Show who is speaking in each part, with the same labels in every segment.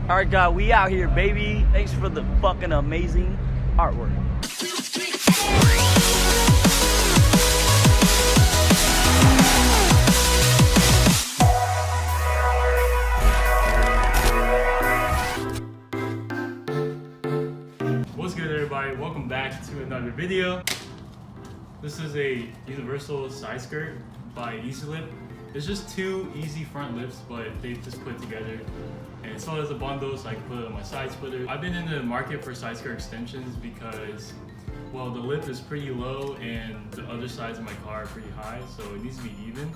Speaker 1: Alright, God, we out here, baby. Thanks for the fucking amazing artwork.
Speaker 2: What's good, everybody? Welcome back to another video. This is a universal side skirt by Easy Lip. It's just two easy front lips, but they just put together. And so as a bundle, so I can put it on my side splitter. I've been in the market for side skirt extensions because, well, the lip is pretty low and the other sides of my car are pretty high, so it needs to be even.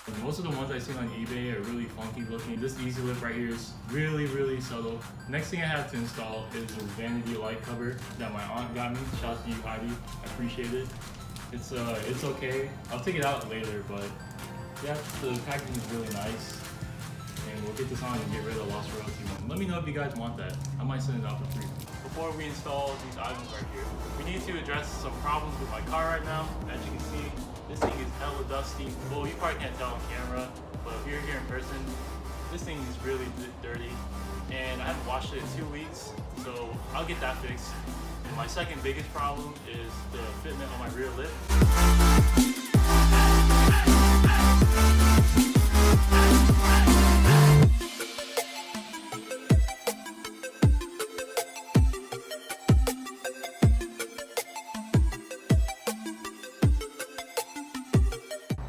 Speaker 2: And most of the ones I've seen on eBay are really funky looking. This Easy Lip right here is really subtle. Next thing I have to install is this vanity light cover that my aunt got me. Shout out to you, Heidi. I appreciate it. It's okay. I'll take it out later, but yeah, the packaging is really nice. And we'll get this on and get rid of the lost royalty one. Let me know if you guys want that. I might send it out for free. Before we install these items right here, we need to address some problems with my car right now. As you can see, this thing is hella dusty. Well, you probably can't tell on camera, but if you're here in person, this thing is really dirty. And I haven't washed it in 2 weeks, so I'll get that fixed. And my second biggest problem is the fitment on my rear lip.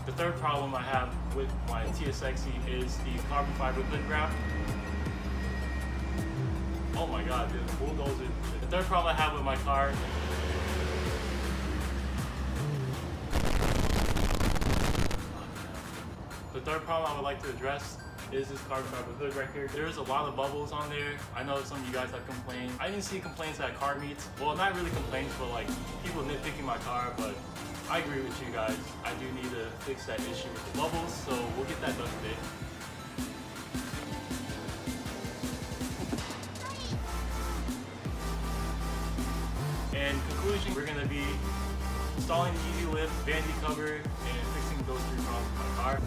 Speaker 2: The third problem I have with my TSXE is the carbon fiber lip wrap. Oh my god, dude, the bulldozer. The third problem I have with my car The third problem I would like to address is this carbon fiber hood right here. There's a lot of bubbles on there. I know some of you guys have complained. I didn't see complaints at car meets. Well, not really complaints, but like people nitpicking my car, but I agree with you guys. I do need to fix that issue with the bubbles, so we'll get that done today. In conclusion, we're gonna be installing the Easy Lip, vanity cover, and fixing those three problems with my car.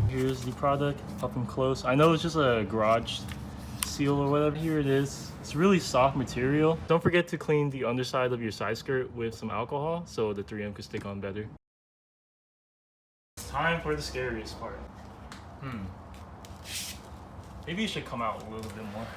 Speaker 2: Here's the product up and close. I know it's just a garage seal or whatever. Here it is. It's really soft material. Don't forget to clean the underside of your side skirt with some alcohol so the 3M can stick on better. It's time for the scariest part. Maybe it should come out a little bit more.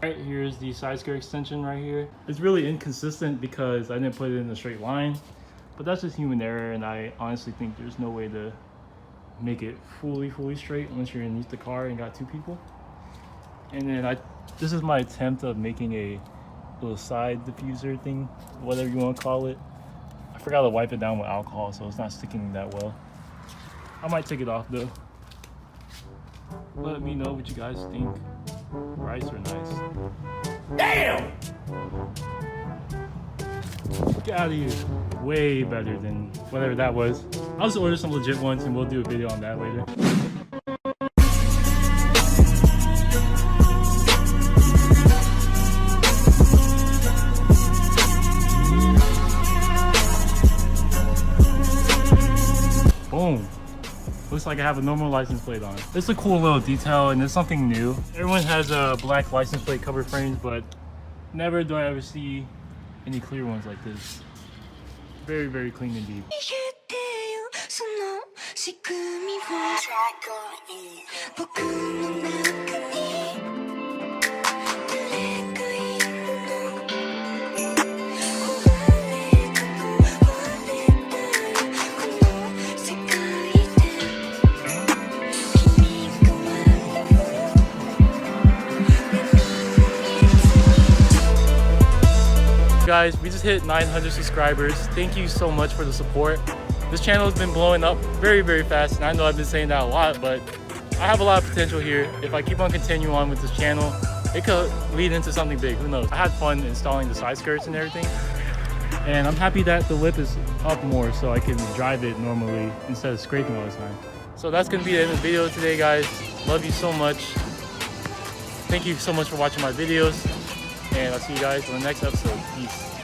Speaker 2: Alright, here's the side skirt extension right here. It's really inconsistent because I didn't put it in a straight line, but that's just human error, and I honestly think there's no way to make it fully straight unless you're underneath the car and got two people. And then this is my attempt of making a little side diffuser thing, whatever you want to call it. I forgot to wipe it down with alcohol, so it's not sticking that well. I might take it off though. Let me know what you guys think. Rice or nice? Damn! Get out of here. Way better than whatever that was. I'll just order some legit ones and we'll do a video on that later. Boom. Looks like I have a normal license plate on. It's a cool little detail and it's something new. Everyone has black license plate cover frames, but never do I ever see any clear ones like this. Very clean indeed. guys, we just hit 900 subscribers. Thank you so much for the support. This channel has been blowing up very, very fast, and I know I've been saying that a lot, but I have a lot of potential here. If I keep on continuing on with this channel, it could lead into something big, who knows. I had fun installing the side skirts and everything, and I'm happy that the lip is up more so I can drive it normally instead of scraping all the time. So that's gonna be the end of the video today, guys. Love you so much. Thank you so much for watching my videos, and I'll see you guys on the next episode. Peace.